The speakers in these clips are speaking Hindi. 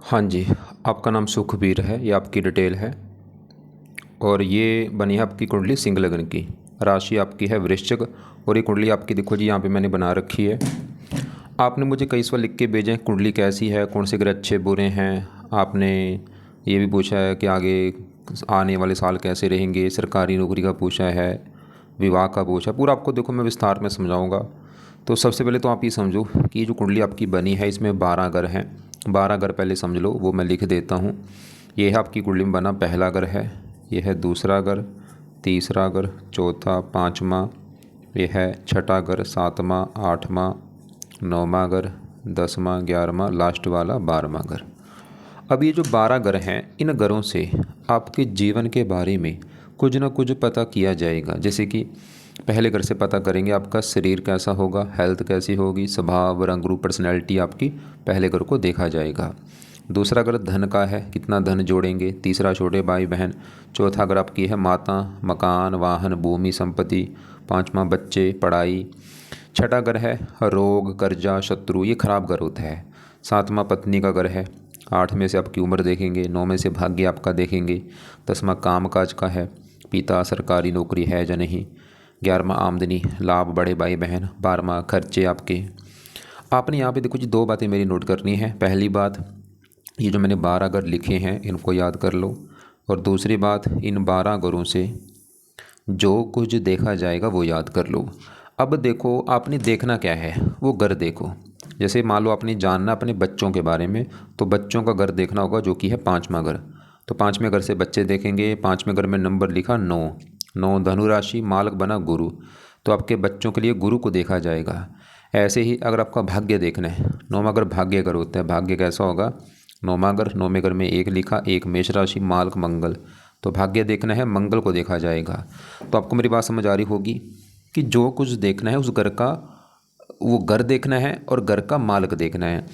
हाँ जी, आपका नाम सुखबीर है, ये आपकी डिटेल है और ये बनी है आपकी कुंडली सिंह लग्न की। राशि आपकी है वृश्चिक और ये कुंडली आपकी देखो जी यहाँ पे मैंने बना रखी है। आपने मुझे कई सवाल लिख के भेजे हैं, कुंडली कैसी है, कौन से ग्रह अच्छे बुरे हैं। आपने ये भी पूछा है कि आगे आने वाले साल कैसे रहेंगे, सरकारी नौकरी का पूछा है, विवाह का पूछा है। पूरा आपको देखो मैं विस्तार में समझाऊँगा। तो सबसे पहले तो आप ये समझो कि ये जो कुंडली आपकी बनी है इसमें 12 घर हैं। 12 घर पहले समझ लो, वो मैं लिख देता हूँ। ये है आपकी कुंडली में बना पहला घर है, ये है दूसरा घर, तीसरा घर, चौथा, पाँचवा, ये है छठा घर, सातवां, आठवां, नौवां घर, 10वां, 11वां, लास्ट वाला 12वां घर। अब ये जो 12 घर हैं, इन घरों से आपके जीवन के बारे में कुछ ना कुछ पता किया जाएगा। जैसे कि पहले घर से पता करेंगे आपका शरीर कैसा होगा, हेल्थ कैसी होगी, स्वभाव, रंग रूप, पर्सनैलिटी आपकी पहले घर को देखा जाएगा। दूसरा घर धन का है, कितना धन जोड़ेंगे। तीसरा छोटे भाई बहन। चौथा घर आपकी है माता, मकान, वाहन, भूमि, संपत्ति। पाँचवा बच्चे, पढ़ाई। छठा घर है रोग, कर्जा, शत्रु, ये खराब घर होता है। सातवां पत्नी का घर है। आठ में से आपकी उम्र देखेंगे, नौ में से भाग्य आपका देखेंगे। 10वां काम काज का है, पिता सरकारी नौकरी है या नहीं। 11वां आमदनी, लाभ, बड़े भाई बहन। 12वां खर्चे आपके। आपने यहाँ पे देखो जी दो बातें मेरी नोट करनी है। पहली बात, ये जो मैंने 12 घर लिखे हैं इनको याद कर लो। और दूसरी बात, इन 12 घरों से जो कुछ देखा जाएगा वो याद कर लो। अब देखो आपने देखना क्या है, वो घर देखो। जैसे मान लो आपने जानना अपने बच्चों के बारे में, तो बच्चों का घर देखना होगा जो कि है पाँचवां घर। तो पाँचवें घर से बच्चे देखेंगे। पाँचवें घर में नंबर लिखा 9। 9 धनु राशि, मालक बना गुरु, तो आपके बच्चों के लिए गुरु को देखा जाएगा। ऐसे ही अगर आपका भाग्य देखना है, 9वां घर भाग्य घर होता है। भाग्य कैसा होगा, 9वां घर, 9वें घर में एक लिखा, एक मेष राशि, मालक मंगल, तो भाग्य देखना है, मंगल को देखा जाएगा। तो आपको मेरी बात समझ आ रही होगी कि जो कुछ देखना है उस घर का, वो घर देखना है और घर का मालिक देखना है।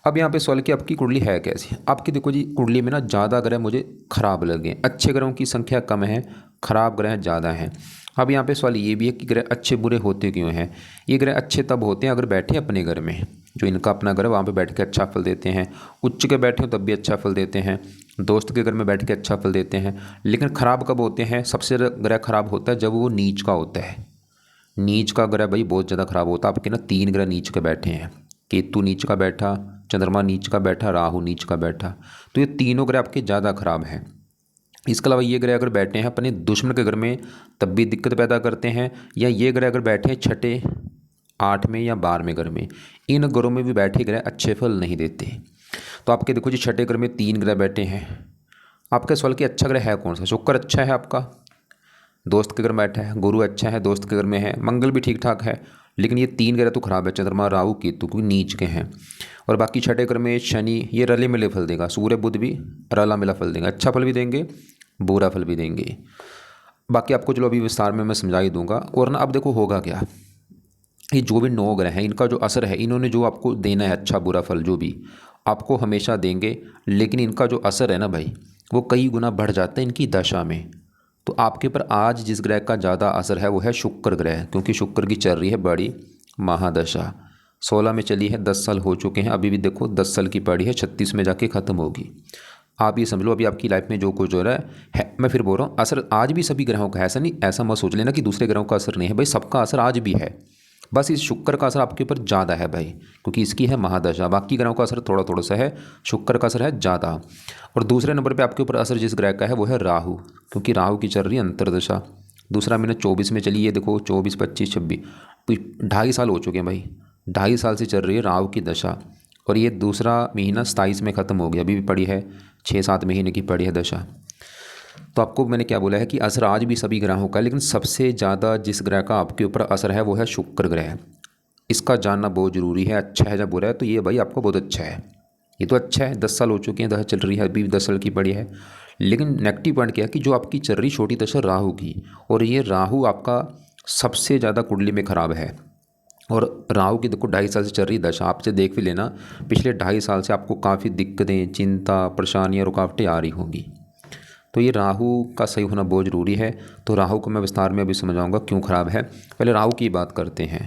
अब यहाँ पे सवाल कि आपकी कुंडली है कैसी। आपकी देखो जी कुंडली में ना ज़्यादा ग्रह मुझे खराब लगे, अच्छे ग्रहों की संख्या कम है, खराब ग्रह ज़्यादा हैं। अब यहाँ पे सवाल ये भी है कि ग्रह अच्छे बुरे होते क्यों हैं। ये ग्रह अच्छे तब होते हैं अगर बैठे अपने घर में, जो इनका अपना घर है वहाँ पे बैठ के अच्छा फल देते हैं। उच्च के बैठे हो तब भी अच्छा फल देते हैं। दोस्त के घर में बैठ के अच्छा फल देते हैं। लेकिन ख़राब कब होते हैं, सबसे ग्रह खराब होता है जब वो नीच का होता है। नीच का ग्रह भाई बहुत ज़्यादा खराब होता है। आपके ना 3 ग्रह नीच के बैठे हैं। केतु नीच का बैठा, चंद्रमा नीच का बैठा, राहु नीच का बैठा, तो ये तीनों ग्रह आपके ज़्यादा खराब हैं। इसके अलावा ये ग्रह अगर बैठे हैं अपने दुश्मन के घर में तब भी दिक्कत पैदा करते हैं, या ये ग्रह अगर बैठे हैं छठे, 8वें या 12वें घर में, इन घरों में भी बैठे ग्रह अच्छे फल नहीं देते। तो आपके देखो जी छठे घर में 3 ग्रह बैठे हैं। आपका सवाल कि अच्छा ग्रह है कौन सा। शुक्र अच्छा है आपका, दोस्त के घर में बैठा है। गुरु अच्छा है, दोस्त के घर में है। मंगल भी ठीक ठाक है, लेकिन ये 3 ग्रह तो खराब है, चंद्रमा, राहु, केतु, क्योंकि नीच के हैं। और बाकी छठे घर में शनि, ये रले मिले फल देगा। सूर्य बुध भी रला मिला फल देंगे, अच्छा फल भी देंगे, बुरा फल भी देंगे। बाकी आपको चलो अभी विस्तार में मैं समझा ही दूंगा। और ना अब देखो होगा क्या, ये जो भी 9 ग्रह हैं इनका जो असर है, इन्होंने जो आपको देना है अच्छा बुरा फल जो भी आपको हमेशा देंगे, लेकिन इनका जो असर है ना भाई, वो कई गुना बढ़ जाता है इनकी दशा में। तो आपके ऊपर आज जिस ग्रह का ज़्यादा असर है वो है शुक्र ग्रह, क्योंकि शुक्र की चल रही है बड़ी महादशा। 16 में चली है, 10 साल हो चुके हैं, अभी भी देखो 10 साल की पड़ी है, 36 में जाके ख़त्म होगी। आप ये समझ लो अभी आपकी लाइफ में जो कुछ हो रहा है, मैं फिर बोल रहा हूँ असर आज भी सभी ग्रहों का है। ऐसा नहीं, ऐसा मत सोच लेना कि दूसरे ग्रहों का असर नहीं है भाई, सबका असर आज भी है। बस इस शुक्र का असर आपके ऊपर ज़्यादा है भाई, क्योंकि इसकी है महादशा। बाकी ग्रहों का असर थोड़ा थोड़ा सा है, शुक्र का असर है ज़्यादा। और दूसरे नंबर पे आपके ऊपर असर जिस ग्रह का है वो है राहु, क्योंकि राहु की चल रही है अंतर्दशा। दूसरा महीना 24 में चली है, देखो 24, 25, 26, 2.5 साल हो चुके हैं भाई। 2.5 साल से चल रही है राहु की दशा, और ये दूसरा महीना 27 में ख़त्म हो गया, अभी भी पड़ी है 6-7 महीने की पड़ी है दशा। तो आपको मैंने क्या बोला है कि असर आज भी सभी ग्रहों का है, लेकिन सबसे ज़्यादा जिस ग्रह का आपके ऊपर असर है वो है शुक्र ग्रह। इसका जानना बहुत ज़रूरी है, अच्छा है या बुरा है। तो ये भाई आपको बहुत अच्छा है, ये तो अच्छा है। 10 साल हो चुके हैं, दशा चल रही है, अभी भी 10 साल की पड़ी है। लेकिन नेगेटिव पॉइंट क्या है कि जो आपकी चल रही छोटी दशा राहु की, और ये राहु आपका सबसे ज़्यादा कुंडली में ख़राब है। और राहु की देखो 2.5 साल से चल रही दशा, आपसे देख भी लेना पिछले 2.5 साल से आपको काफ़ी दिक्कतें, चिंता, परेशानियाँ, रुकावटें आ रही होंगी। तो ये राहु का सही होना बहुत ज़रूरी है। तो राहु को मैं विस्तार में अभी समझाऊंगा क्यों ख़राब है। पहले राहु की बात करते हैं।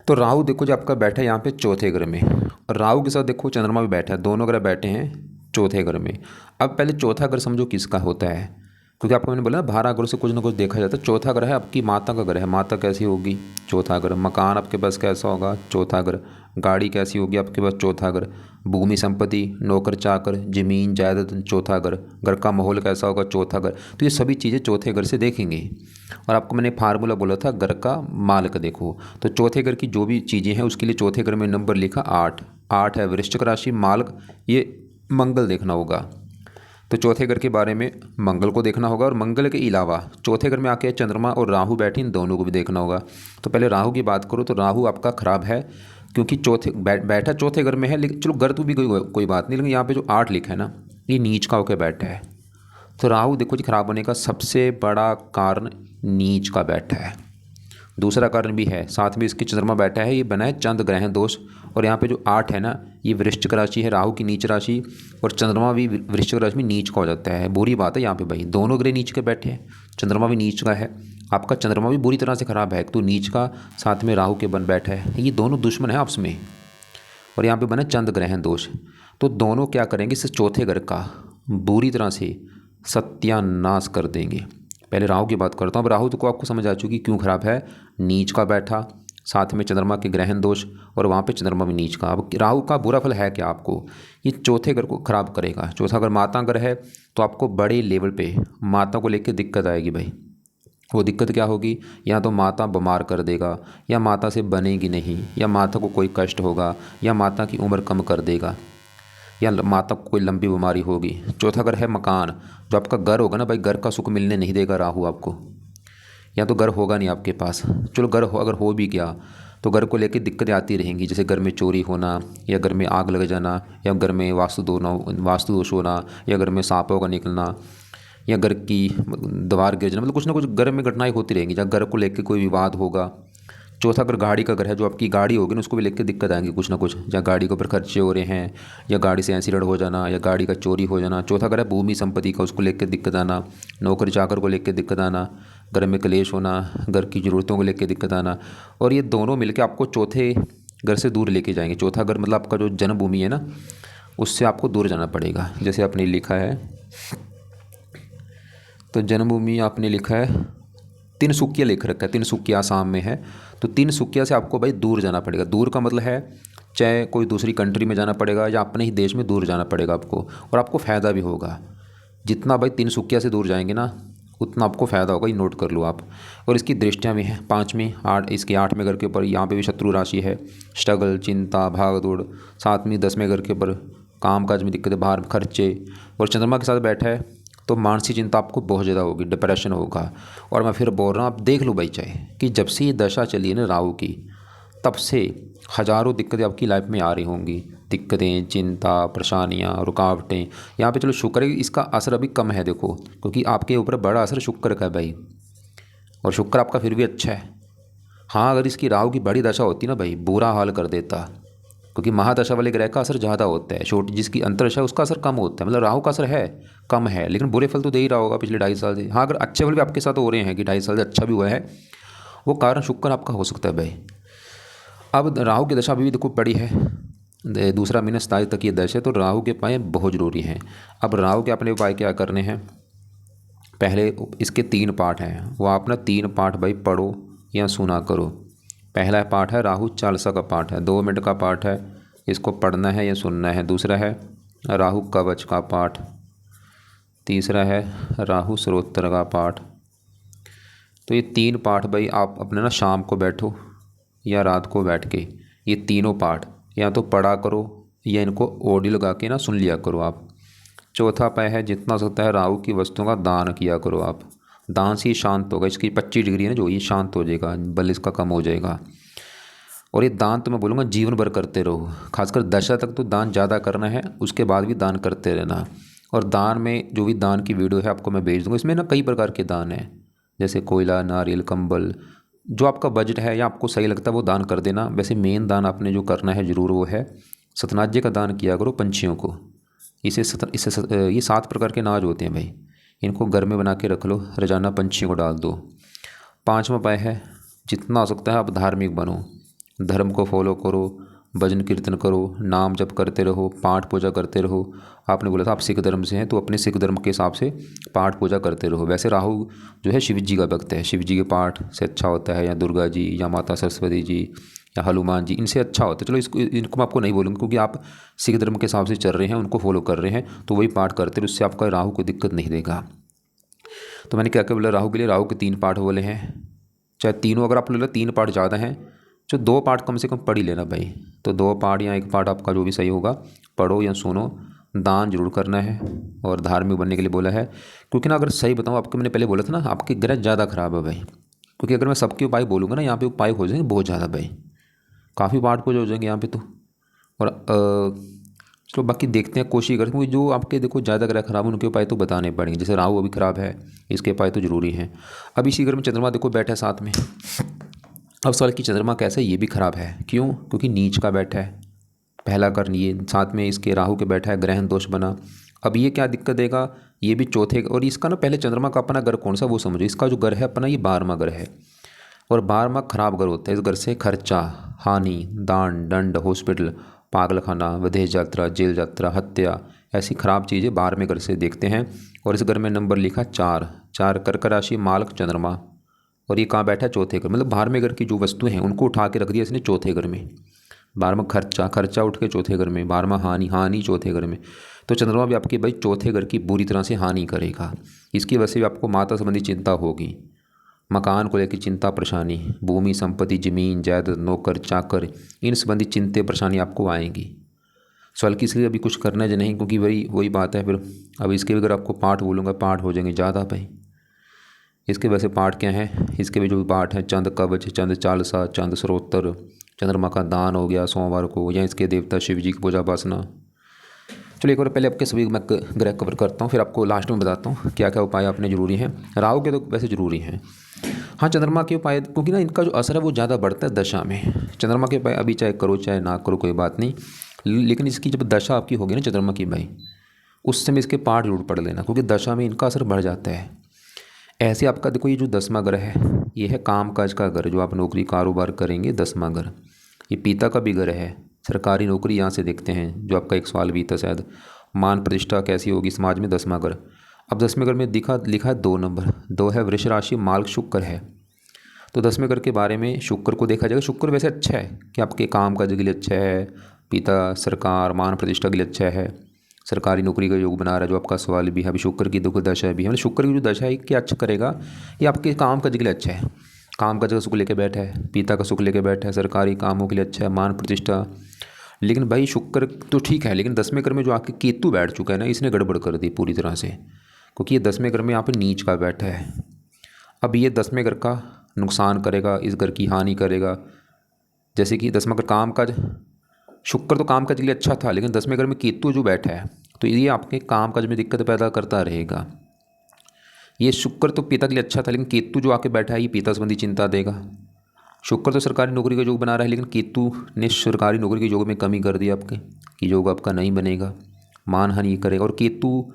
तो राहु देखो जो आपका बैठा है यहाँ पे चौथे घर में, और राहु के साथ देखो चंद्रमा भी बैठा है, दोनों ग्रह बैठे हैं चौथे घर में। अब पहले चौथा घर समझो किसका होता है, क्योंकि आपको मैंने बोला ना 12 ग्रह से कुछ ना कुछ देखा जाता है। चौथा ग्रह है आपकी माता का ग्रह है, माता कैसी होगी, चौथा ग्रह। मकान आपके पास कैसा होगा, चौथा ग्रह। गाड़ी कैसी होगी आपके पास, चौथा ग्रह। भूमि संपत्ति, नौकर चाकर, जमीन जायदाद, चौथा घर। घर का माहौल कैसा होगा, चौथा घर। तो ये सभी चीज़ें चौथे घर से देखेंगे। और आपको मैंने फार्मूला बोला था घर का मालिक देखो, तो चौथे घर की जो भी चीज़ें हैं उसके लिए चौथे घर में नंबर लिखा 8। 8 है वृश्चिक राशि, मालिक ये मंगल देखना होगा। तो चौथे घर के बारे में मंगल को देखना होगा, और मंगल के अलावा चौथे घर में आके चंद्रमा और राहु बैठे, इन दोनों को भी देखना होगा। तो पहले राहु की बात करो तो राहु आपका खराब है, क्योंकि चौथे बैठा चौथे घर में है। लेकिन चलो घर तो भी कोई बात नहीं, लेकिन यहाँ पे जो 8 लिखा है ना, ये नीच का होकर बैठा है। तो राहु देखो जी खराब होने का सबसे बड़ा कारण नीच का बैठा है। दूसरा कारण भी है, साथ में इसके चंद्रमा बैठा है, ये बना है चंद्र ग्रहण दोष। और यहाँ पे जो 8 है ना, ये वृश्चिक राशि है, राहु की नीच राशि, और चंद्रमा भी वृश्चिक राशि में नीच का हो जाता है। बुरी बात है यहाँ पे भाई, दोनों ग्रह नीच के बैठे हैं, चंद्रमा भी नीच का है, आपका चंद्रमा भी बुरी तरह से खराब है, तो नीच का साथ में राहु के बन बैठा है, ये दोनों दुश्मन है आपस में। और यहाँ पे बना चंद्र ग्रहण दोष, तो दोनों क्या करेंगे, इस चौथे घर का बुरी तरह से सत्यानाश कर देंगे। पहले राहु की बात करता हूँ। अब राहु तो को आपको समझ आ चुकी क्यों खराब है, नीच का बैठा, साथ में चंद्रमा के ग्रहण दोष, और वहाँ पे चंद्रमा भी नीच का। अब राहु का बुरा फल है क्या आपको, ये चौथे घर को खराब करेगा। चौथा घर माता घर है, तो आपको बड़े लेवल पे माता को लेकर दिक्कत आएगी भाई। वो दिक्कत क्या होगी, या तो माता बीमार कर देगा, या माता से बनेगी नहीं, या माता को कोई कष्ट होगा, या माता की उम्र कम कर देगा, या माता को कोई लंबी बीमारी होगी। चौथा घर है मकान, जो आपका घर होगा ना भाई, घर का सुख मिलने नहीं देगा राहु आपको, या तो घर होगा नहीं आपके पास। चलो घर हो, अगर हो भी गया तो घर को लेकर दिक्कतें आती रहेंगी, जैसे घर में चोरी होना, या घर में आग लग जाना, या घर में वास्तु दोष होना, या घर में सांपों का निकलना, या घर की दीवार गिर जाना, मतलब कुछ ना कुछ घर में घटनाएं होती रहेंगी, जहाँ घर को लेकर कोई विवाद होगा। चौथा अगर गाड़ी का घर है, जो आपकी गाड़ी होगी ना उसको भी लेकर दिक्कत आएंगी कुछ ना कुछ, या गाड़ी के ऊपर खर्चे हो रहे हैं, या गाड़ी से एक्सीडेंट हो जाना, या गाड़ी का चोरी हो जाना। चौथा घर है भूमि संपत्ति का, उसको लेकर दिक्कत आना, नौकरी चाकर को लेकर दिक्कत आना, घर में क्लेश होना, घर की ज़रूरतों को लेकर दिक्कत आना। और ये दोनों मिलकर आपको चौथे घर से दूर लेके जाएंगे। चौथा घर मतलब आपका जो जन्मभूमि है ना, उससे आपको दूर जाना पड़ेगा। जैसे आपने लिखा है, तो जन्मभूमि आपने लिखा है तिनसुकिया लिख रखा है, तिनसुकिया आसाम में है। तो तिनसुकिया से आपको भाई दूर जाना पड़ेगा। दूर का मतलब है चाहे कोई दूसरी कंट्री में जाना पड़ेगा, या अपने ही देश में दूर जाना पड़ेगा आपको, और आपको फ़ायदा भी होगा। जितना भाई तिनसुकिया से दूर जाएंगे ना, उतना आपको फ़ायदा होगा, ये नोट कर लो आप। और इसकी दृष्टियाँ भी हैं, 5वीं 8, इसके 8वें घर के ऊपर यहाँ पे भी शत्रु राशि है, स्ट्रगल, चिंता, भाग दौड़। 7वीं 10वें घर के ऊपर काम काज में दिक्कतें, बाहर खर्चे। और चंद्रमा के साथ बैठा है, तो मानसिक चिंता आपको बहुत ज़्यादा होगी, डिप्रेशन होगा। और मैं फिर बोल रहा हूँ, आप देख लो भाई चाहे कि जब से ये दशा चली है ना राहु की, तब से हज़ारों दिक्कतें आपकी लाइफ में आ रही होंगी। दिक्कतें, चिंता, परेशानियाँ, रुकावटें। यहाँ पे चलो शुक्र है इसका असर अभी कम है देखो, क्योंकि आपके ऊपर बड़ा असर शुक्र का है भाई, और शुक्र आपका फिर भी अच्छा है। हाँ, अगर इसकी राहु की बड़ी दशा होती ना भाई, बुरा हाल कर देता, क्योंकि महादशा वाले ग्रह का असर ज़्यादा होता है, छोटी जिसकी अंतरदशा है उसका असर कम होता है। मतलब राहु का असर है कम है, लेकिन बुरे फल तो दे ही रहा होगा पिछले 2.5 साल से। हाँ, अगर अच्छे फल भी आपके साथ हो रहे हैं कि 2.5 साल से अच्छा भी हुआ है, वो कारण शुक्र आपका हो सकता है भाई। अब राहु की दशा अभी भी देखो पड़ी है, दूसरा महीना 27 तक ये दशा है, तो राहु के उपाय बहुत ज़रूरी हैं। अब राहु के अपने उपाय क्या करने हैं, पहले इसके 3 पाठ हैं, वो आप ना 3 पाठ भाई पढ़ो या सुना करो। पहला पाठ है राहु चालीसा का पाठ है, 2 मिनट का पाठ है, इसको पढ़ना है या सुनना है। दूसरा है राहु कवच का पाठ। तीसरा है राहु स्रोत्र का पाठ। तो ये 3 पाठ भाई आप अपने ना शाम को बैठो या रात को बैठ के ये तीनों पाठ या तो पढ़ा करो, या इनको ऑडियो लगा के ना सुन लिया करो आप। चौथा उपाय है जितना हो सकता है राहु की वस्तुओं का दान किया करो आप। दान से ही शांत होगा, इसकी 25 डिग्री है ना जो, ये शांत हो जाएगा, बल इसका कम हो जाएगा। और ये दान तो मैं बोलूँगा जीवन भर करते रहो, खासकर दशा तक तो दान ज़्यादा करना है, उसके बाद भी दान करते रहना। और दान में जो भी दान की वीडियो है आपको मैं भेज दूँगा, इसमें ना कई प्रकार के दान हैं, जैसे कोयला, नारियल, कंबल। जो आपका बजट है या आपको सही लगता है वो दान कर देना। वैसे मेन दान आपने जो करना है ज़रूर वो है सतनाज्य का दान किया करो पंछियों को। इससे ये 7 प्रकार के अनाज होते हैं भाई, इनको घर में बना के रख लो, रोजाना पंछियों को डाल दो। 5वां उपाय है जितना हो सकता है आप धार्मिक बनो, धर्म को फॉलो करो, भजन कीर्तन करो, नाम जप करते रहो, पाठ पूजा करते रहो। आपने बोला था आप सिख धर्म से हैं तो अपने सिख धर्म के हिसाब से पाठ पूजा करते रहो। वैसे राहु जो है शिव जी का भक्त है, शिव जी के पाठ से अच्छा होता है, या दुर्गा जी या माता सरस्वती जी या हनुमान जी, इनसे अच्छा होता है। चलो इसको इनको मैं आपको नहीं बोलूँगा क्योंकि आप सिख धर्म के हिसाब से चल रहे हैं, उनको फॉलो कर रहे हैं, तो वही पाठ करते रहो, उससे आपका राहु कोई दिक्कत नहीं देगा। तो मैंने क्या क्या बोला राहु के लिए, राहु के 3 पाठ बोले हैं, चाहे तीनों अगर आप ले लो 3 पाठ ज़्यादा हैं, जो 2 पाठ कम से कम पढ़ ही लेना भाई। तो 2 पाठ या 1 पाठ आपका जो भी सही होगा पढ़ो या सुनो। दान जरूर करना है और धार्मिक बनने के लिए बोला है। क्योंकि ना अगर सही बताऊँ आपको, मैंने पहले बोला था ना आपके ग्रह ज़्यादा खराब है भाई। क्योंकि अगर मैं सबके उपाय बोलूँगा ना, यहाँ पे उपाय हो जाएंगे बहुत ज़्यादा भाई, काफ़ी पाठ पूजा हो जाएंगे यहाँ पे तो। और चलो बाकी देखते हैं, कोशिश करें, क्योंकि जो आपके देखो ज़्यादा ग्रह खराब है उनके उपाय तो बताने पड़ेंगे। जैसे राहु अभी खराब है, इसके उपाय तो जरूरी हैं। अब इसी घर में चंद्रमा देखो बैठा है साथ में। अब सवाल कि चंद्रमा कैसा है, ये भी खराब है। क्यों? क्योंकि नीच का बैठा है, पहला कर ये साथ में इसके राहु के बैठा है, ग्रहण दोष बना। अब ये क्या दिक्कत देगा, ये भी चौथे, और इसका ना पहले चंद्रमा का अपना घर कौन सा वो समझो। इसका जो घर है अपना ये 12वां घर है, और 12वां खराब घर होता है। इस घर से खर्चा, हानि, दान, दंड, हॉस्पिटल, पागलखाना, विदेश यात्रा, जेल यात्रा, हत्या, ऐसी खराब चीज़ें 12वें घर से देखते हैं। और इस घर में नंबर लिखा 4 कर्क राशि, मालक चंद्रमा, और ये कहाँ बैठा है, चौथे घर। मतलब 12वें घर की जो वस्तु हैं उनको उठा के रख दिया इसने चौथे घर में। 12वां खर्चा उठ के चौथे घर में, 12वां हानि चौथे घर में। तो चंद्रमा भी आपके भाई चौथे घर की बुरी तरह से हानि करेगा। इसकी वजह से भी आपको माता संबंधी चिंता होगी, मकान को लेकर चिंता परेशानी, भूमि संपत्ति, जमीन जायदाद, नौकर चाकर, इन संबंधी चिंता परेशानी आपको आएंगी। सवाल की इसलिए अभी कुछ करना है नहीं, क्योंकि वही बात है फिर। अब इसके भी अगर आपको पाठ बोलूँगा पाठ हो जाएंगे ज़्यादा भाई। इसके वैसे पाठ क्या है, इसके भी जो पाठ है, चंद कवच, चंद चालसा, चंद स्रोत्र, चंद्रमा का दान हो गया सोमवार को, या इसके देवता शिव जी की पूजा उपासना। चलो एक बार पहले आपके सभी मैं ग्रह कवर करता हूँ, फिर आपको लास्ट में बताता हूँ क्या क्या उपाय अपने ज़रूरी हैं। राहु के तो वैसे ज़रूरी हैं, हाँ चंद्रमा के उपाय, क्योंकि ना इनका जो असर है वो ज़्यादा बढ़ता है दशा में। चंद्रमा के उपाय अभी चाहे करो चाहे ना करो कोई बात नहीं, लेकिन इसकी जब दशा आपकी होगी ना चंद्रमा की भाई, उस समय इसके पाठ जरूर पढ़ लेना, क्योंकि दशा में इनका असर बढ़ जाता है। ऐसे आपका देखो ये जो 10वां घर है, ये है काम काज का घर, जो आप नौकरी कारोबार करेंगे 10वां घर। ये पिता का भी घर है, सरकारी नौकरी यहाँ से देखते हैं, जो आपका एक सवाल भी था शायद, मान प्रतिष्ठा कैसी होगी समाज में, 10वां घर। अब 10वें घर में लिखा है 2 नंबर, 2 है वृष राशि, मालक शुक्र है। तो 10वें घर के बारे में शुक्र को देखा जाएगा। शुक्र वैसे अच्छा है कि आपके काम काज के लिए अच्छा है, पिता सरकार मान प्रतिष्ठा के लिए अच्छा है, सरकारी नौकरी का योग बना रहा है, जो आपका सवाल भी है। अभी शुक्र की देखो दशा भी है, मतलब शुक्र की जो दशा है क्या अच्छा करेगा, ये आपके काम काज के लिए अच्छा है। काम काज का सुख लेके बैठा है, पिता का सुख लेके बैठा है, सरकारी कामों के लिए अच्छा है, मान प्रतिष्ठा। लेकिन भाई शुक्र तो ठीक है, लेकिन 10वें घर में जो आके केतु बैठ चुका है ना, इसने गड़बड़ कर दी पूरी तरह से, क्योंकि ये 10वें घर में यहाँ पर नीच का बैठा है। अब ये 10वें घर का नुकसान करेगा, इस घर की हानि करेगा। जैसे कि 10वां घर काम काज, शुक्र तो काम काज के लिए अच्छा था, लेकिन 10वें घर में केतु जो बैठा है तो ये आपके काम काज में दिक्कत पैदा करता रहेगा। ये शुक्र तो पिता के लिए अच्छा था, लेकिन केतु जो आके बैठा है ये पिता संबंधी चिंता देगा। शुक्र तो सरकारी नौकरी का योग बना रहा है, लेकिन केतु ने सरकारी नौकरी के योग में कमी कर दी आपके, कि योग आपका नहीं बनेगा, मान हानि करेगा। और केतु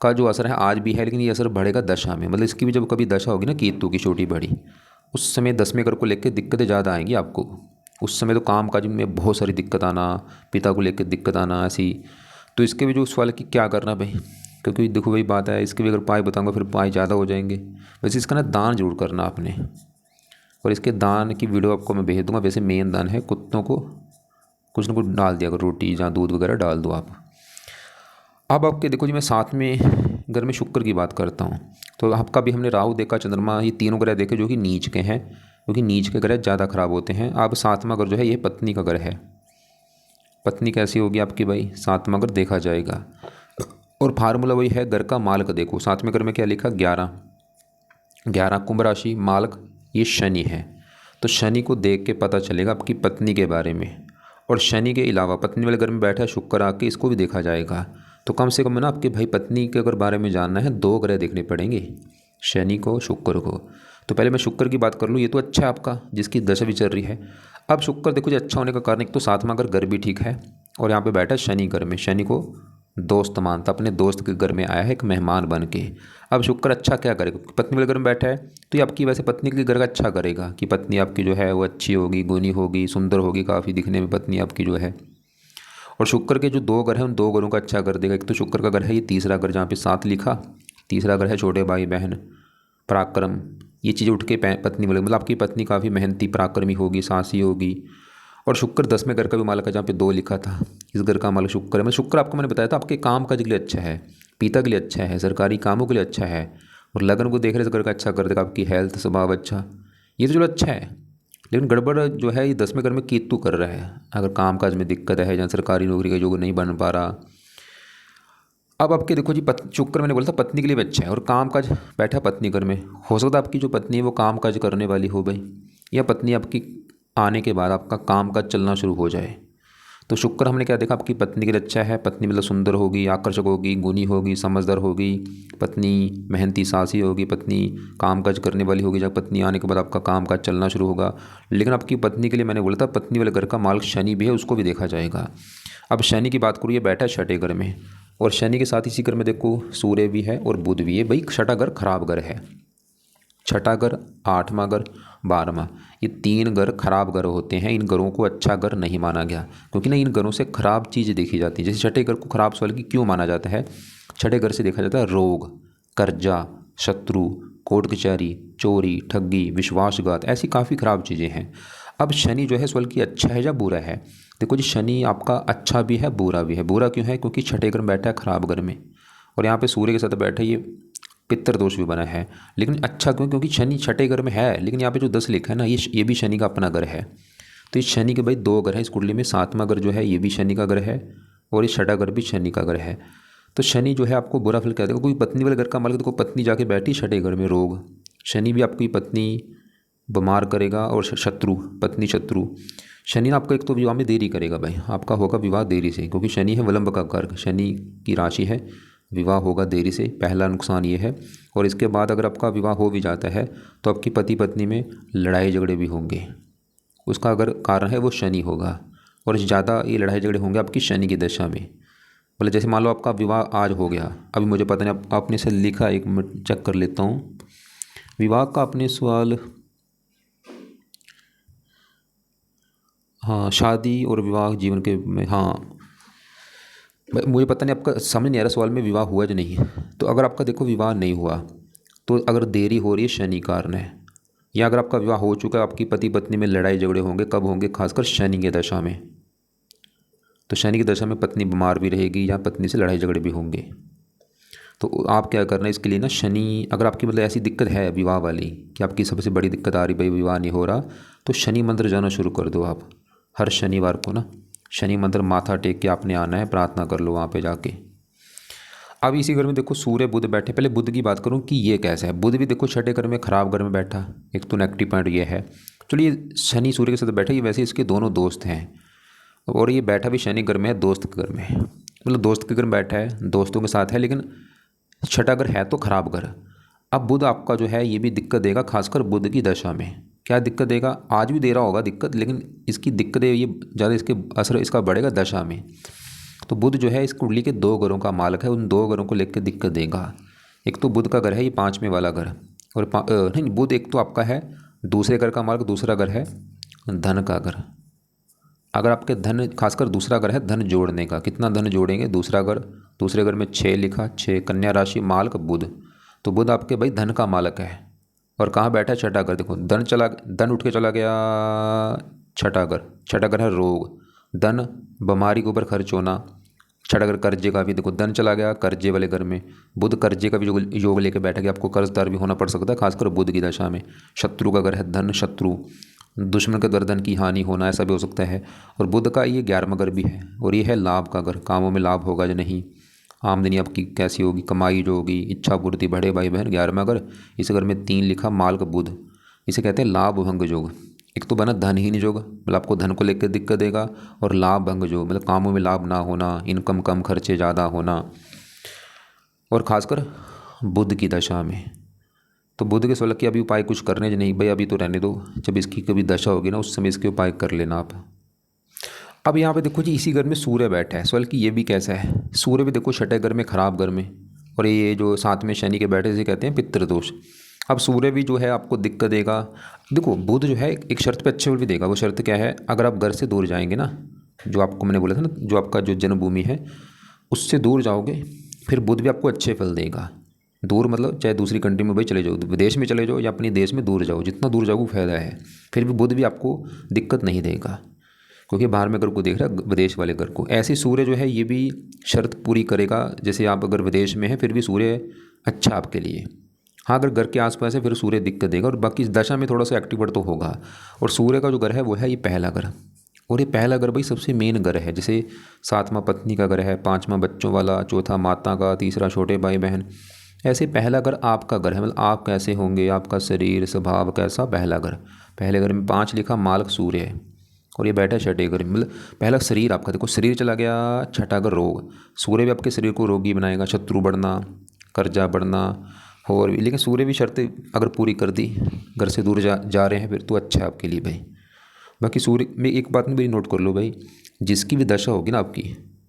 का जो असर है आज भी है, लेकिन ये असर बढ़ेगा दशा में। मतलब इसकी भी जब कभी दशा होगी ना केतु की छोटी बड़ी, उस समय 10वें घर को लेकर दिक्कतें ज़्यादा आएंगी आपको। उस समय तो काम काज में बहुत सारी दिक्कत आना, पिता को लेकर दिक्कत आना ऐसी। तो इसके भी जो सवाल कि क्या करना भाई, क्योंकि देखो वही बात है, इसके भी अगर पाए बताऊंगा फिर पाए ज़्यादा हो जाएंगे। वैसे इसका ना दान जरूर करना आपने, और इसके दान की वीडियो आपको मैं भेज दूंगा। वैसे मेन दान है कुत्तों को कुछ ना कुछ डाल दिया करो, रोटी या दूध वगैरह डाल दो आप। अब आपके देखो जी मैं साथ में घर में शुक्र की बात करता हूँ। तो आपका भी हमने राहु देखा, चंद्रमा, ये तीनों ग्रह देखे जो कि नीच के हैं, क्योंकि नीच के ग्रह ज़्यादा खराब होते हैं। अब 7वां घर जो है ये पत्नी का घर है। पत्नी कैसी होगी आपकी भाई, 7वां घर देखा जाएगा। और फार्मूला वही है, घर का मालक देखो। 7वें घर में क्या लिखा, 11 कुंभ राशि, मालक ये शनि है। तो शनि को देख के पता चलेगा आपकी पत्नी के बारे में। और शनि के अलावा पत्नी वाले घर में बैठा है शुक्र आके, इसको भी देखा जाएगा। तो कम से कम ना आपके भाई पत्नी के अगर बारे में जानना है 2 ग्रह देखने पड़ेंगे, शनि को शुक्र को। तो पहले मैं शुक्र की बात कर लूँ, ये तो अच्छा है आपका जिसकी दशा भी चल रही है। अब शुक्र देखो जी अच्छा होने का कारण एक तो 7वां घर भी ठीक है, और यहाँ पे बैठा है शनि घर में, शनि को दोस्त मानता, अपने दोस्त के घर में आया है एक मेहमान बन के। अब शुक्र अच्छा क्या करेगा, पत्नी वाले घर में बैठा है तो ये आपकी वैसे पत्नी के घर का अच्छा करेगा कि पत्नी आपकी जो है वो अच्छी होगी, गुणी होगी, सुंदर होगी काफ़ी दिखने में पत्नी आपकी जो है। और शुक्र के जो 2 घर हैं उन 2 घरों का अच्छा कर देगा। एक तो शुक्र का घर है ये तीसरा घर जहाँ पे 7 लिखा, तीसरा घर है छोटे भाई बहन, पराक्रम, ये चीज़ें उठ के पत्नी वाले मतलब आपकी पत्नी काफ़ी मेहनती पराक्रमी होगी, साहसी होगी। और शुक्र 10वें घर का भी मालक है जहाँ पे 2 लिखा था, इस घर का मालक शुक्र है। मैं शुक्र आपको मैंने बताया था आपके काम काज के लिए अच्छा है, पिता के लिए अच्छा है, सरकारी कामों के लिए अच्छा है। और लगन को देख रहे इस घर का अच्छा कर देगा, आपकी हेल्थ स्वभाव अच्छा, ये तो चलो अच्छा है। लेकिन गड़बड़ जो है ये 10वें घर में केतु कर रहा है। अगर काम काज में दिक्कत है या सरकारी नौकरी का योग नहीं बन पा रहा। अब आपके देखो जी शुक्र मैंने बोला था पत्नी के लिए भी अच्छा है, और काम काज बैठा पत्नी घर में, हो सकता है आपकी जो पत्नी है वो काम काज करने वाली हो भाई, या पत्नी आपकी आने के बाद आपका काम काज चलना शुरू हो जाए। तो शुक्र हमने क्या देखा, आपकी पत्नी के लिए अच्छा है। पत्नी मतलब सुंदर होगी, आकर्षक होगी, गुणी होगी, समझदार होगी, पत्नी मेहनती साहसी होगी, पत्नी कामकाज करने वाली होगी। जब पत्नी आने के बाद आपका कामकाज चलना शुरू होगा। लेकिन आपकी पत्नी के लिए मैंने बोला था पत्नी वाले घर का मालिक शनि भी है, उसको भी देखा जाएगा। अब शनि की बात करूँ, ये बैठा है छठे घर में, और शनि के साथ इसी घर में देखो सूर्य भी है और बुध भी है। भाई छठा घर खराब घर है, छठा घर, 8वां घर, 12वां, ये 3 घर खराब घर होते हैं। इन घरों को अच्छा घर नहीं माना गया, क्योंकि ना इन घरों से खराब चीज़ देखी जाती है। जैसे छठे घर को खराब सवाल की क्यों माना जाता है, छठे घर से देखा जाता है रोग, कर्जा, शत्रु, कोर्ट कचहरी, चोरी, ठगी, विश्वासघात, ऐसी काफ़ी खराब चीज़ें हैं। अब शनि जो है सवाल की अच्छा है या बुरा है। देखो जी शनि आपका अच्छा भी है बुरा भी है। बुरा क्यों है, क्योंकि छठे घर में बैठा है खराब घर में, और यहाँ पे सूर्य के साथ बैठा है, ये पितर दोष भी बना है। लेकिन अच्छा क्यों, क्योंकि शनि छठे घर में है, लेकिन यहाँ पे जो 10 लिखा है ना, ये भी शनि का अपना घर है। तो इस शनि के भाई 2 घर है इस कुंडली में। 7वां घर जो है ये भी शनि का घर है, और ये छठा घर भी शनि का घर है। तो शनि जो है आपको बुरा फल क्या देगा, कोई पत्नी वाले घर का मालिक, देखो पत्नी जाके बैठी छठे घर में, रोग, शनि भी आपकी पत्नी बीमार करेगा, और शत्रु, पत्नी शत्रु। शनि ना आपका एक तो विवाह में देरी करेगा भाई, आपका होगा विवाह देरी से, क्योंकि शनि है विलंब का कारक, शनि की राशि है, विवाह होगा देरी से, पहला नुकसान ये है। और इसके बाद अगर आपका विवाह हो भी जाता है तो आपकी पति पत्नी में लड़ाई झगड़े भी होंगे, उसका अगर कारण है वो शनि होगा। और ज़्यादा ये लड़ाई झगड़े होंगे आपकी शनि की दशा में। मतलब जैसे मान लो आपका विवाह आज हो गया, अभी मुझे पता नहीं आपने से लिखा, एक मिनट चेक कर लेता हूँ। विवाह का अपने सवाल, हाँ शादी और विवाह जीवन के में, हाँ मुझे पता नहीं, आपका समझ नहीं आ रहा सवाल में विवाह हुआ या नहीं। तो अगर आपका देखो विवाह नहीं हुआ, तो अगर देरी हो रही है शनि कारण है। या अगर आपका विवाह हो चुका है, आपकी पति पत्नी में लड़ाई झगड़े होंगे, कब होंगे, खासकर शनि की दशा में। तो शनि की दशा में पत्नी बीमार भी रहेगी या पत्नी से लड़ाई झगड़े भी होंगे। तो आप क्या करना है इसके लिए ना, शनि अगर आपकी मतलब ऐसी दिक्कत है विवाह वाली कि आपकी सबसे बड़ी दिक्कत आ रही भाई विवाह नहीं हो रहा, तो शनि मंदिर जाना शुरू कर दो आप। हर शनिवार को ना शनि मंदिर माथा टेक के आपने आना है, प्रार्थना कर लो वहाँ पे जाके। अब इसी घर में देखो सूर्य बुध बैठे, पहले बुध की बात करूँ कि ये कैसा है। बुध भी देखो छठे घर में खराब घर में बैठा, एक तो नेगेटिव पॉइंट ये है। चलिए शनि सूर्य के साथ बैठा, ये वैसे इसके दोनों दोस्त हैं, और ये बैठा भी शनि घर में है, दोस्त के घर में, मतलब दोस्त के घर में बैठा है, दोस्तों के साथ है, लेकिन छठा घर है तो खराब घर। अब बुध आपका जो है ये भी दिक्कत देगा, खासकर बुध की दशा में। क्या दिक्कत देगा, आज भी दे रहा होगा दिक्कत, लेकिन इसकी दिक्कत ये ज़्यादा इसके असर इसका बढ़ेगा दशा में। तो बुध जो है इस कुंडली के 2 घरों का मालिक है, उन 2 घरों को लेकर दिक्कत देगा। एक तो बुध का घर है ये 5वें वाला घर, और नहीं बुध एक तो आपका है दूसरे घर का मालिक, दूसरा घर है धन का घर। अगर आपके धन, खासकर दूसरा घर है धन जोड़ने का, कितना धन जोड़ेंगे, दूसरा घर, दूसरे घर में 6 लिखा, 6 कन्या राशि, मालिक बुध। तो बुध आपके भाई धन का मालिक है, और कहाँ बैठा है, छठा घर। देखो धन उठ के चला गया छठा घर। छठा घर है रोग, धन, बीमारी के ऊपर खर्च होना। छठा घर कर्जे का भी, देखो धन चला गया कर्जे वाले घर में, बुध कर्जे का भी योग लेके बैठा गया, आपको कर्जदार भी होना पड़ सकता है खासकर बुध की दशा में। शत्रु का घर है धन, शत्रु, दुश्मन के द्वारा धन की हानि होना, ऐसा भी हो सकता है। और बुध का ये 11वां घर भी है, और ये है लाभ का घर, कामों में लाभ होगा या नहीं, आमदनी आपकी कैसी होगी, कमाई जो होगी, इच्छा पूर्ति, बड़े भाई बहन। 11वां घर, इस घर में 3 लिखा, माल का बुध, इसे कहते हैं लाभ भंग योग। एक तो बना धनहीन योग, मतलब आपको धन को लेकर दिक्कत देगा, और लाभ भंग योग मतलब कामों में लाभ ना होना, इनकम कम, खर्चे ज़्यादा होना, और खासकर बुध की दशा में। तो बुध के सोलह की अभी उपाय कुछ करने नहीं भाई, अभी तो रहने दो, जब इसकी कभी दशा होगी ना उस समय इसके उपाय कर लेना आप। अब यहाँ पे देखो जी, इसी घर में सूर्य बैठा है। सवाल कि ये भी कैसा है? सूर्य भी देखो छठे घर में, खराब घर में, और ये जो साथ में शनि के बैठे, इसे कहते हैं पितृदोष। अब सूर्य भी जो है आपको दिक्कत देगा। देखो बुध जो है एक शर्त पे अच्छे फल भी देगा। वो शर्त क्या है? अगर आप घर से दूर जाएंगे ना, जो आपको मैंने बोला था ना, जो आपका जो जन्मभूमि है उससे दूर जाओगे, फिर बुध भी आपको अच्छे फल देगा। दूर मतलब चाहे दूसरी कंट्री में भाई चले जाओ, विदेश में चले जाओ या अपने देश में दूर जाओ, जितना दूर जाओगे फायदा है। फिर भी बुध भी आपको दिक्कत नहीं देगा, क्योंकि बाहर में घर को देख रहा है, विदेश वाले घर को। ऐसे सूर्य जो है ये भी शर्त पूरी करेगा। जैसे आप अगर विदेश में हैं फिर भी सूर्य अच्छा आपके लिए। हाँ, अगर घर के आसपास है फिर सूर्य दिक्कत देगा, और बाकी दशा में थोड़ा सा एक्टिवेट तो होगा। और सूर्य का जो घर है वो है ये पहला घर, और ये पहला घर भाई सबसे मेन घर है। जैसे सातवां पत्नी का घर है, पाँचवां बच्चों वाला, चौथा माता का, तीसरा छोटे भाई बहन। ऐसे पहला घर आपका घर है, मतलब आप कैसे होंगे, आपका शरीर स्वभाव कैसा, पहला घर। पहले घर में 5 लिखा, मालक सूर्य है, और ये बैठा छठे घर में। मतलब पहला शरीर आपका, देखो शरीर चला गया, छठा घर रोग। सूर्य भी आपके शरीर को रोगी बनाएगा, शत्रु बढ़ना, कर्जा बढ़ना। और लेकिन सूर्य भी शर्तें अगर पूरी कर दी, घर से दूर जा रहे हैं, फिर तो अच्छा है आपके लिए भाई। बाकी सूर्य में एक बात नहीं, मेरी नोट कर लो भाई, जिसकी भी दशा होगी ना आपकी,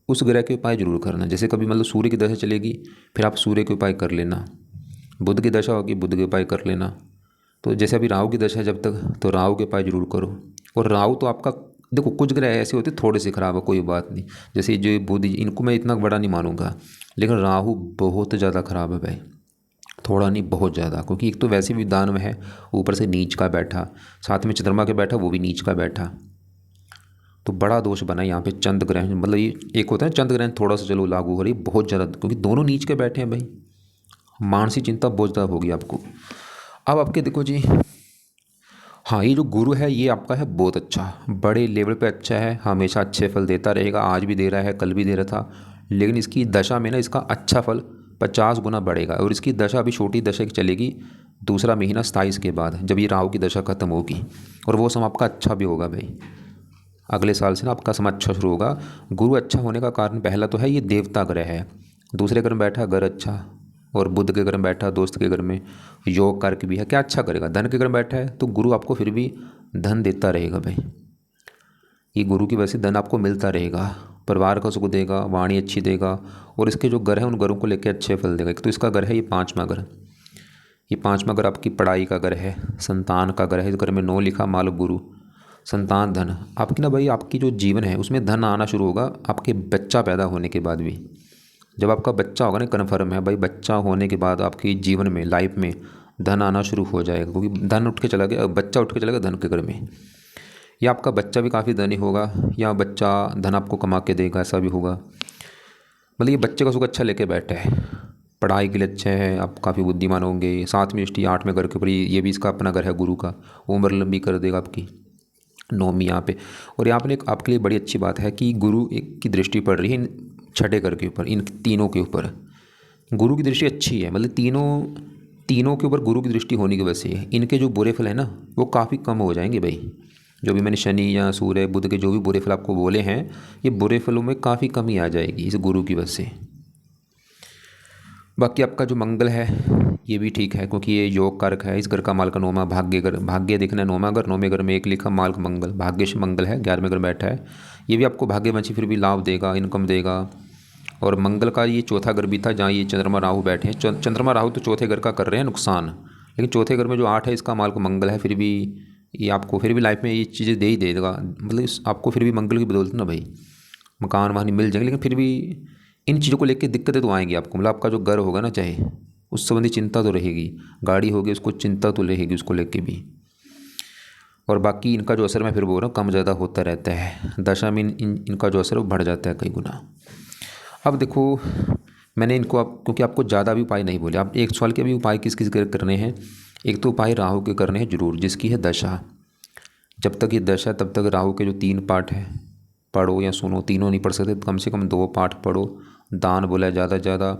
उस ग्रह के उपाय जरूर करना। जैसे कभी मतलब सूर्य की दशा चलेगी, फिर आप सूर्य के उपाय कर लेना। बुध की दशा होगी, बुध के उपाय कर लेना। तो जैसे अभी राहु की दशा है जब तक, तो राहु के उपाय जरूर करो। और राहु तो आपका, देखो कुछ ग्रह ऐसे होते थोड़े से खराब है, कोई बात नहीं। जैसे जो बुध, इनको मैं इतना बड़ा नहीं मानूंगा, लेकिन राहु बहुत ज़्यादा खराब है भाई। थोड़ा नहीं, बहुत ज़्यादा, क्योंकि एक तो वैसे भी दानव है, ऊपर से नीच का बैठा, साथ में चंद्रमा के बैठा, वो भी नीच का बैठा। तो बड़ा दोष बना यहाँ पे चंद्र ग्रहण। मतलब ये एक होता है चंद्र ग्रहण, थोड़ा सा चलो लागू हो रही, बहुत ज़्यादा, क्योंकि दोनों नीच के बैठे हैं भाई। मानसिक चिंता बहुत ज़्यादा होगी आपको। अब आपके देखो जी, हाँ, ये जो गुरु है ये आपका है बहुत अच्छा, बड़े लेवल पे अच्छा है, हमेशा अच्छे फल देता रहेगा। आज भी दे रहा है, कल भी दे रहा था, लेकिन इसकी दशा में ना इसका अच्छा फल 50 गुना बढ़ेगा। और इसकी दशा अभी छोटी दशा की चलेगी, दूसरा महीना 27 के बाद, जब ये राहु की दशा खत्म होगी। और वो समय आपका अच्छा भी होगा भाई। अगले साल से ना आपका समय अच्छा शुरू होगा। गुरु अच्छा होने का कारण पहला तो है ये देवता ग्रह है, दूसरे घर में बैठा घर अच्छा, और बुध के घर में बैठा दोस्त के घर में, योग कारक भी है, क्या अच्छा करेगा। धन के घर में बैठा है तो गुरु आपको फिर भी धन देता रहेगा भाई। ये गुरु की वजह से धन आपको मिलता रहेगा, परिवार का सुख देगा, वाणी अच्छी देगा। और इसके जो घर है उन घरों को लेकर अच्छे फल देगा। एक तो इसका घर है ये 5वां घर, ये 5वां घर आपकी पढ़ाई का घर है, संतान का घर है। इस घर में 9 लिखा, मालक गुरु, संतान धन। आपकी ना भाई, आपकी जो जीवन है उसमें धन आना शुरू होगा आपके बच्चा पैदा होने के बाद भी। जब आपका बच्चा होगा ना, कन्फर्म है भाई, बच्चा होने के बाद आपकी जीवन में, लाइफ में धन आना शुरू हो जाएगा, क्योंकि धन उठ के चला गया, बच्चा उठ के चला गया धन के घर में। या आपका बच्चा भी काफ़ी धनी होगा, या बच्चा धन आपको कमा के देगा, ऐसा भी होगा। मतलब ये बच्चे का सुख अच्छा लेके बैठा है, पढ़ाई के लिए अच्छा है, आप काफ़ी बुद्धिमान होंगे। साथ में दृष्टि 8वें घर के ऊपर, ये भी इसका अपना घर है गुरु का, उम्र लंबी कर देगा आपकी, 9वीं यहाँ पे। और यहाँ पर एक आपके लिए बड़ी अच्छी बात है कि गुरु एक की दृष्टि पड़ रही है इन छठे घर के ऊपर, इन तीनों के ऊपर गुरु की दृष्टि अच्छी है। मतलब तीनों के ऊपर गुरु की दृष्टि होने की वजह से इनके जो बुरे फल हैं ना वो काफ़ी कम हो जाएंगे भाई। जो भी मैंने शनि या सूर्य बुध के जो भी बुरे फल आपको बोले हैं, ये बुरे फलों में काफ़ी कमी आ जाएगी इस गुरु की वजह से। बाकी आपका जो मंगल है ये भी ठीक है, क्योंकि ये योग कारक है। इस घर का माल का 9वां भाग्य घर, भाग्य देखना है 9वां घर, 9वें घर में 1 लिखा, माल का मंगल, भाग्यश मंगल है, 11वें घर बैठा है। ये भी आपको भाग्यवंशी फिर भी लाभ देगा, इनकम देगा। और मंगल का ये चौथा घर भी था जहाँ ये चंद्रमा राहु बैठे हैं। चंद्रमा राहु तो चौथे घर का कर रहे हैं नुकसान, लेकिन चौथे घर में जो 8 है इसका माल को मंगल है, फिर भी ये आपको फिर भी लाइफ में ये चीज़ें दे ही देगा। मतलब आपको फिर भी मंगल की बदौलत ना भाई मकान वहाँ नहीं मिल जाएंगे, लेकिन फिर भी इन चीज़ों को लेकर दिक्कतें तो आएंगी आपको। मतलब आपका जो घर होगा ना, चाहे उस संबंधी चिंता तो रहेगी, गाड़ी होगी उसको चिंता तो रहेगी उसको लेके भी। और बाकी इनका जो असर मैं फिर बोल रहा हूँ कम ज़्यादा होता रहता है, दशा में इनका जो असर वो बढ़ जाता है कई गुना। अब देखो मैंने इनको क्योंकि आपको ज़्यादा भी उपाय नहीं बोले, आप एक सवाल के भी उपाय किस किस करने हैं। एक तो उपाय राहु के करने हैं जरूर, जिसकी है दशा। जब तक ये दशा तब तक राहु के जो 3 पाठ हैं पढ़ो या सुनो, तीनों नहीं पढ़ सकते तो कम से कम 2 पाठ पढ़ो। दान बोला ज़्यादा से ज़्यादा,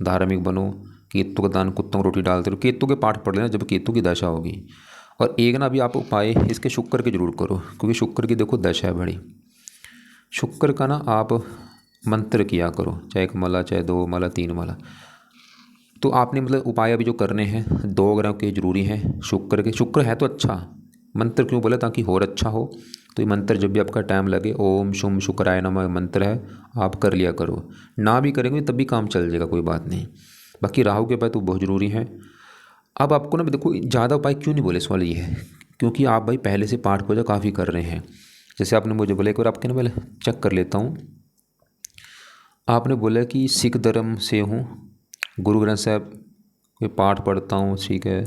धार्मिक बनो, केतु का दान, कुत्तों को रोटी डालते रहो, केतु के पाठ पढ़ लेना जब केतु की दशा होगी। और एक ना भी आप उपाय इसके शुक्र के जरूर करो, क्योंकि शुक्र की देखो दशा है बड़ी। शुक्र का ना आप मंत्र किया करो, चाहे 1 माला, चाहे 2 माला, 3 माला। तो आपने मतलब उपाय अभी जो करने हैं 2 ग्रह के जरूरी हैं शुक्र के। शुक्र है तो अच्छा, मंत्र क्यों बोला, ताकि और अच्छा हो। तो ये मंत्र जब भी आपका टाइम लगे, ओम शुम शुक्राय नमः मंत्र है, आप कर लिया करो। ना भी करेंगे तब भी काम चल जाएगा, कोई बात नहीं। बाकी राहु के उपाय तो बहुत ज़रूरी है। अब आपको ना देखो ज़्यादा उपाय क्यों नहीं बोले, सवाल ये है क्योंकि आप भाई पहले से पाठ पूजा काफ़ी कर रहे हैं। जैसे आपने मुझे बोला, एक बार आपके ना पहले चेक कर लेता हूँ। आपने बोला कि सिख धर्म से हूँ, गुरु ग्रंथ साहब के पाठ पढ़ता हूँ, ठीक है।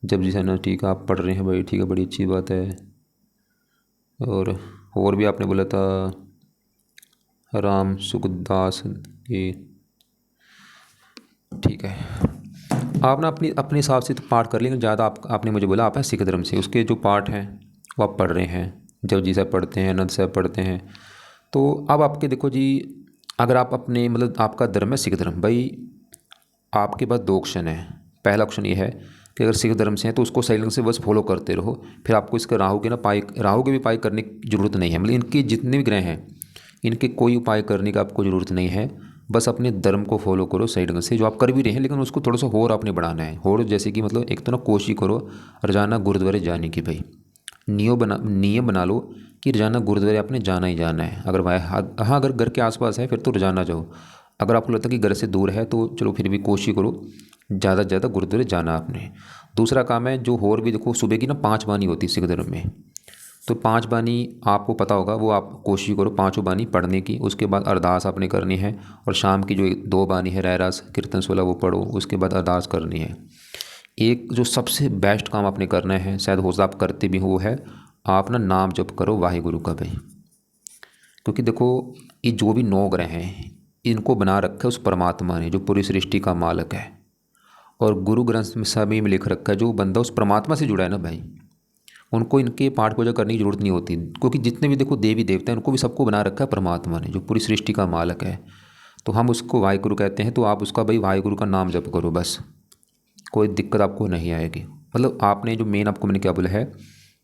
जब जी ना, ठीक है, आप पढ़ रहे हैं भाई, ठीक है, बड़ी अच्छी बात है। और भी आपने बोला था राम सुखदास की, ठीक है। आप ना अपने हिसाब से तो पाठ कर लेंगे। ज़्यादा आपने मुझे बोला आप हैं सिख धर्म से, उसके जो पाठ हैं वो आप पढ़ रहे हैं, जपजी साहब पढ़ते हैं, आनंद साहब पढ़ते हैं। तो अब आपके देखो जी, अगर आप अपने मतलब आपका धर्म है सिख धर्म, भाई आपके पास 2 ऑप्शन है। पहला ऑप्शन ये है कि अगर सिख धर्म से हैं तो उसको सही ढंग से बस फॉलो करते रहो, फिर आपको इसके राहु के भी उपाय करने की ज़रूरत नहीं है। मतलब इनके जितने भी ग्रह हैं, इनके कोई उपाय करने की आपको ज़रूरत नहीं है। बस अपने धर्म को फॉलो करो सही ढंग से, जो आप कर भी रहे हैं, लेकिन उसको थोड़ा सा और आपने बढ़ाना है। और जैसे कि मतलब एक तो ना कोशिश करो रोजाना गुरुद्वारे जाने की, भाई नियम बना लो कि रोजाना गुरुद्वारे आपने जाना ही जाना है। अगर हाँ अगर घर के आसपास है फिर तो रोजाना जाओ। अगर आपको लगता है कि घर से दूर है तो चलो फिर भी कोशिश करो ज़्यादा से ज़्यादा गुरुद्वारे जाना आपने। दूसरा काम है जो और भी देखो, सुबह की ना 5 बानी होती है सिख धर्म में, तो 5 बानी आपको पता होगा, वो आप कोशिश करो 5 बानी पढ़ने की। उसके बाद अरदास आपने करनी है, और शाम की जो 2 बानी है रहरास कीर्तन 16 वो पढ़ो, उसके बाद अरदास करनी है। एक जो सबसे बेस्ट काम आपने करना है, शायद हो आप करते भी हो, वो है आप ना नाम जप करो वाहिगुरु का भाई। क्योंकि देखो ये जो भी 9 ग्रह हैं इनको बना रखा है उस परमात्मा ने जो पूरी सृष्टि का मालिक है। और गुरु ग्रंथ में सभी में लिख रखा है जो बंदा उस परमात्मा से जुड़ा है ना भाई, उनको इनके पाठ पूजा करने की जरूरत नहीं होती। क्योंकि जितने भी देखो देवी देवता हैं उनको भी सबको बना रखा है परमात्मा ने जो पूरी सृष्टि का मालिक है। तो हम उसको वाहिगुरु कहते हैं, तो आप उसका भाई वाहिगुरु का नाम जप करो बस, कोई दिक्कत आपको नहीं आएगी। मतलब आपने जो मेन आपको मैंने क्या बोला है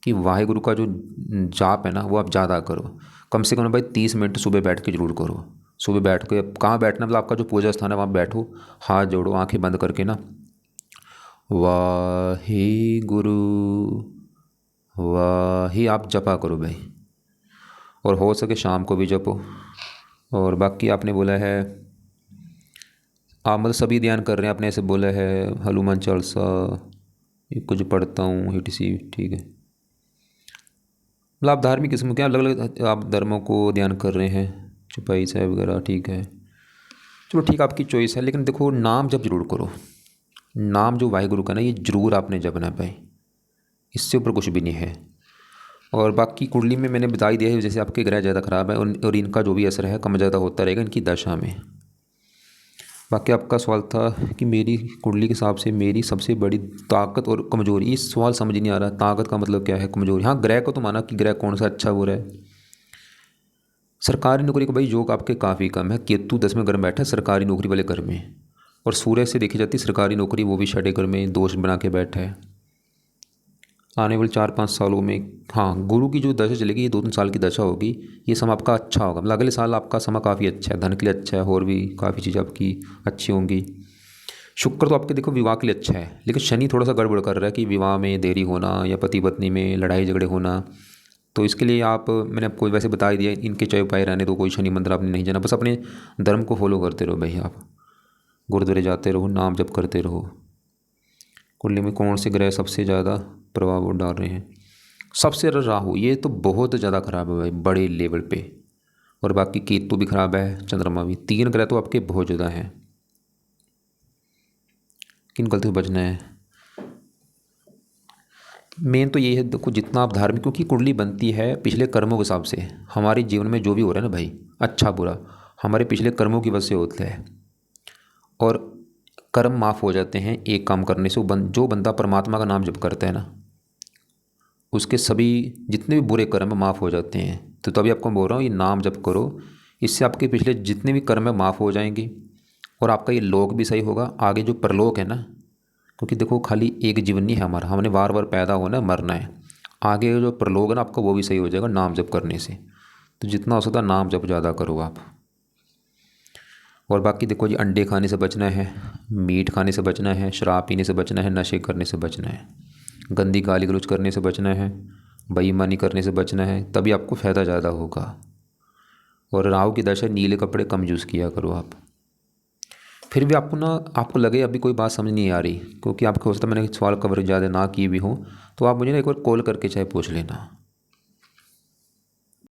कि वाहिगुरु का जो जाप है ना वो आप ज़्यादा करो, कम से कम भाई 30 मिनट सुबह बैठ के जरूर करो। सुबह बैठ के कहाँ बैठना, मतलब आपका जो पूजा स्थान है वहाँ बैठो, हाथ जोड़ो, आंखें बंद करके ना वाहे गुरु वाहे आप जपा करो भाई। और हो सके शाम को भी जपो। और बाकी आपने बोला है आप मतलब सभी ध्यान कर रहे हैं, आपने ऐसे बोला है हनुमान चालीसा कुछ पढ़ता हूँ हिटसी, ठीक है। मतलब आप धार्मिक किस्म के अलग अलग आप धर्मों को ध्यान कर रहे हैं, चौपाई साहब वगैरह, ठीक है। चलो ठीक है, आपकी चॉइस है, लेकिन देखो नाम जब जरूर करो। नाम जो वाहिगुरु का ना ये जरूर आपने जपना भाई, इससे ऊपर कुछ भी नहीं है। और बाकी कुंडली में मैंने बता ही दिया है, जैसे आपके ग्रह ज़्यादा ख़राब है और इनका जो भी असर है कम ज़्यादा होता रहेगा इनकी दशा में। बाकी आपका सवाल था कि मेरी कुंडली के हिसाब से मेरी सबसे बड़ी ताकत और कमज़ोरी, इस सवाल समझ नहीं आ रहा ताकत का मतलब क्या है, कमज़ोरी। हाँ ग्रह को तो माना कि ग्रह कौन सा अच्छा बुरा है। सरकारी नौकरी का भाई योग आपके काफ़ी कम है, केतु 10वें घर में बैठा है सरकारी नौकरी वाले घर में, और सूर्य से देखी जाती सरकारी नौकरी वो भी 6ठे घर में दोष बना के बैठा है। आने वाले 4-5 सालों में हाँ गुरु की जो दशा चलेगी ये 2-3 साल की दशा होगी, ये समय आपका अच्छा होगा। मतलब अगले साल आपका समय काफ़ी अच्छा है, धन के लिए अच्छा है, और भी काफ़ी चीज़ें आपकी अच्छी होंगी। शुक्र तो आपके देखो विवाह के लिए अच्छा है, लेकिन शनि थोड़ा सा गड़बड़ कर रहा है कि विवाह में देरी होना या पति पत्नी में लड़ाई झगड़े होना। तो इसके लिए मैंने आपको वैसे बता ही दिया, इनके चाहे उपाय रहने दो, कोई शनि मंदिर आपने नहीं जाना, बस अपने धर्म को फॉलो करते रहो भाई। आप गुरुद्वारे जाते रहो, नाम जप करते रहो। कुंडली में कौन से ग्रह सबसे ज़्यादा प्रभाव डाल रहे हैं? सबसे ज़्यादा राहु, ये तो बहुत ज़्यादा ख़राब है भाई बड़े लेवल पे। और बाकी केतु भी ख़राब है, चंद्रमा भी, 3 ग्रह तो आपके बहुत ज़्यादा हैं। किन गलतियों से बचना है? मेन तो ये है देखो जितना आप धार्मिक, क्योंकि कुंडली बनती है पिछले कर्मों के हिसाब से। हमारे जीवन में जो भी हो रहा है ना भाई, अच्छा बुरा, हमारे पिछले कर्मों की वजह से होता है। और कर्म माफ़ हो जाते हैं एक काम करने से। जो बंदा परमात्मा का नाम जप करता है ना, उसके सभी जितने भी बुरे कर्म माफ़ हो जाते हैं। तो तभी आपको बोल रहा हूँ ये नाम जप करो, इससे आपके पिछले जितने भी कर्म माफ़ हो जाएंगे, और आपका ये लोक भी सही होगा। आगे जो परलोक है ना, क्योंकि देखो खाली एक जीवन नहीं है हमारा, हमने बार बार पैदा होना है, मरना है। आगे जो परलोक है ना आपका वो भी सही हो जाएगा नाम जप करने से। तो जितना हो सकता है नाम जप ज़्यादा करो आप। और बाकी देखो जी अंडे खाने से बचना है, मीट खाने से बचना है, शराब पीने से बचना है, नशे करने से बचना है, गंदी गाली गलौज करने से बचना है, बेईमानी करने से बचना है, तभी आपको फ़ायदा ज़्यादा होगा। और राहु की दशा, नीले कपड़े कम यूज़ किया करो आप। फिर भी आपको लगे अभी कोई बात समझ नहीं आ रही, क्योंकि आपको हो सकता है मैंने सवाल कवर ज़्यादा ना किए भी हों, तो आप मुझे ना एक बार कॉल करके चाहे पूछ लेना।